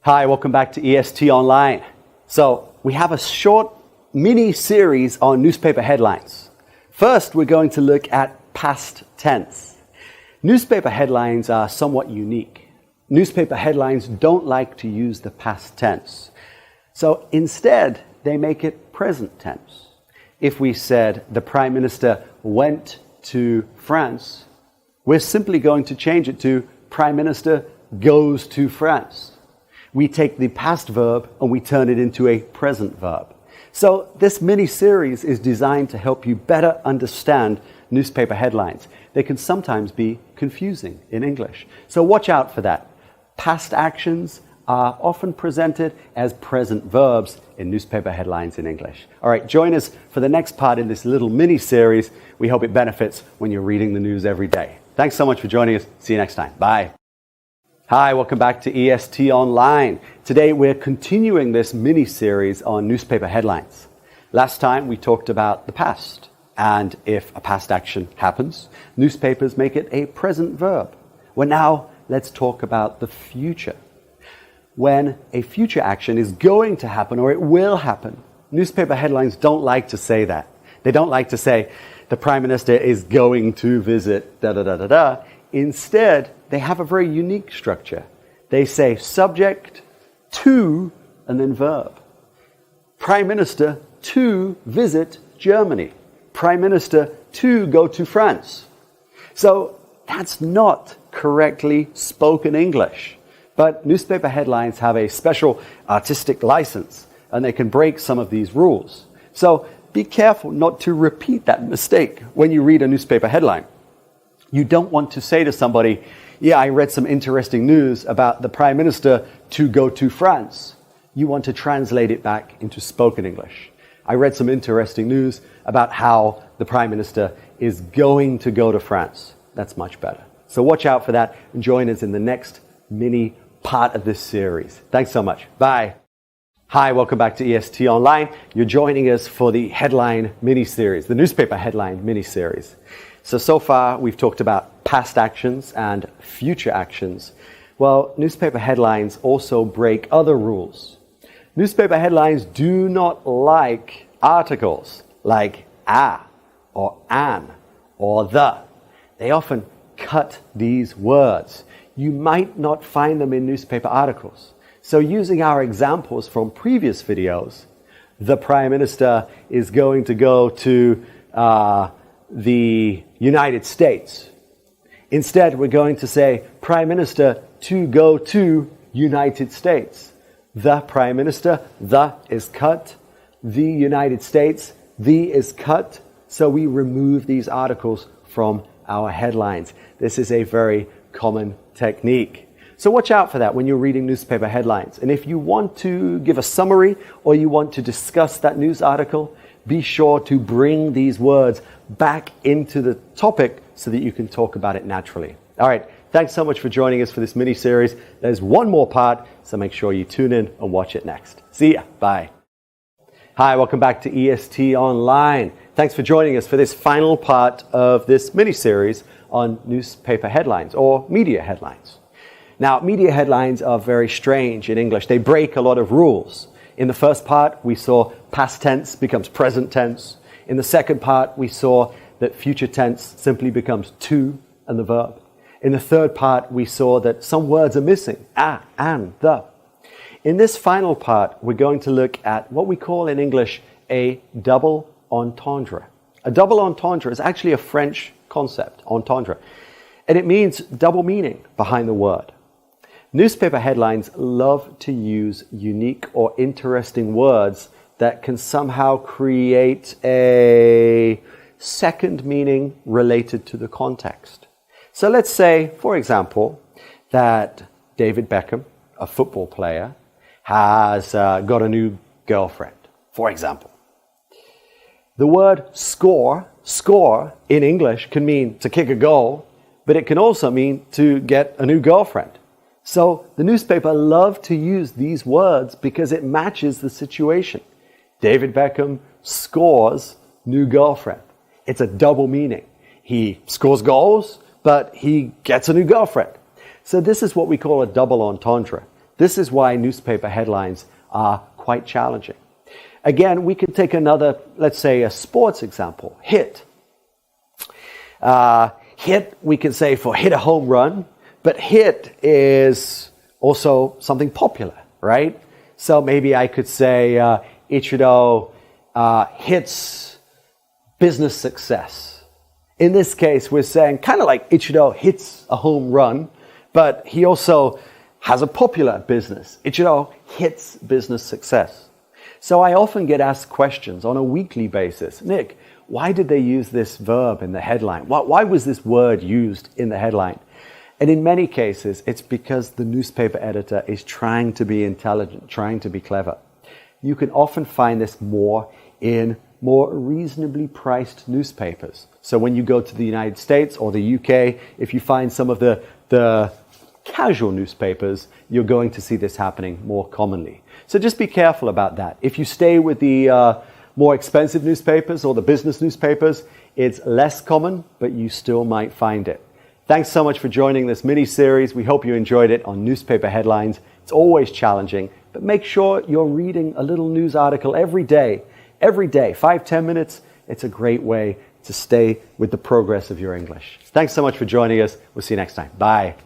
Hi, welcome back to EST Online. So we have a short mini series on newspaper headlines. First, we're going to look at past tense. Newspaper headlines are somewhat unique. Newspaper headlines don't like to use the past tense. So instead, they make it present tense. If we said the Prime Minister went to France, we're simply going to change it to Prime Minister goes to France. We take the past verb and we turn it into a present verb. So this mini-series is designed to help you better understand newspaper headlines. They can sometimes be confusing in English. So watch out for that. Past actions are often presented as present verbs in newspaper headlines in English. All right, join us for the next part in this little mini-series. We hope it benefits when you're reading the news every day. Thanks so much for joining us. See you next time. Bye. Hi, welcome back to EST Online. Today we're continuing this mini-series on newspaper headlines. Last time we talked about the past, and if a past action happens, newspapers make it a present verb. Well, now let's talk about the future. When a future action is going to happen or it will happen, newspaper headlines don't like to say that. They don't like to say, the Prime Minister is going to visit da-da-da-da-da. Instead, they have a very unique structure. They say subject to and then verb. Prime Minister to visit Germany. Prime Minister to go to France. So that's not correctly spoken English. But newspaper headlines have a special artistic license and they can break some of these rules. So be careful not to repeat that mistake when you read a newspaper headline. You don't want to say to somebody, yeah, I read some interesting news about the Prime Minister to go to France. You want to translate it back into spoken English. I read some interesting news about how the Prime Minister is going to go to France. That's much better. So watch out for that and join us in the next mini part of this series. Thanks so much. Bye. Hi, welcome back to EST Online. You're joining us for the headline mini-series, the newspaper headline mini-series. So far, we've talked about past actions and future actions. Well, newspaper headlines also break other rules. Newspaper headlines do not like articles like a or an or the. They often cut these words. You might not find them in newspaper articles. So using our examples from previous videos, the Prime Minister is going to go to the United States. Instead, we're going to say, Prime Minister to go to United States. The Prime Minister, the is cut. The United States, the is cut. So we remove these articles from our headlines. This is a very common technique. So watch out for that when you're reading newspaper headlines. And if you want to give a summary or you want to discuss that news article, be sure to bring these words back into the topic so that you can talk about it naturally. All right, thanks so much for joining us for this mini-series. There's one more part, so make sure you tune in and watch it next. See ya. Bye. Hi, welcome back to EST Online. Thanks for joining us for this final part of this mini-series on newspaper headlines or media headlines. Now, media headlines are very strange in English. They break a lot of rules. In the first part, we saw past tense becomes present tense. In the second part, we saw that future tense simply becomes to and the verb. In the third part, we saw that some words are missing, a, and, the. In this final part, we're going to look at what we call in English a double entendre. A double entendre is actually a French concept, entendre, and it means double meaning behind the word. Newspaper headlines love to use unique or interesting words that can somehow create a second meaning related to the context. So let's say, for example, that David Beckham, a football player, has got a new girlfriend, for example. The word score in English can mean to kick a goal, but it can also mean to get a new girlfriend. So the newspaper love to use these words because it matches the situation. David Beckham scores new girlfriend. It's a double meaning. He scores goals, but he gets a new girlfriend. So this is what we call a double entendre. This is why newspaper headlines are quite challenging. Again, we can take another, let's say, a sports example. Hit. Hit, we can say for hit a home run, but hit is also something popular, right? So maybe I could say Ichiro hits business success. In this case, we're saying kind of like Ichiro hits a home run, but he also has a popular business. Ichiro hits business success. So I often get asked questions on a weekly basis. Nick, why did they use this verb in the headline? Why was this word used in the headline? And in many cases, it's because the newspaper editor is trying to be intelligent, trying to be clever. You can often find this more in more reasonably priced newspapers. So when you go to the United States or the UK, if you find some of the casual newspapers, you're going to see this happening more commonly. So just be careful about that. If you stay with the more expensive newspapers or the business newspapers, it's less common, but you still might find it. Thanks so much for joining this mini-series. We hope you enjoyed it on newspaper headlines. It's always challenging, but make sure you're reading a little news article every day, 5-10 minutes. It's a great way to stay with the progress of your English. Thanks so much for joining us. We'll see you next time. Bye.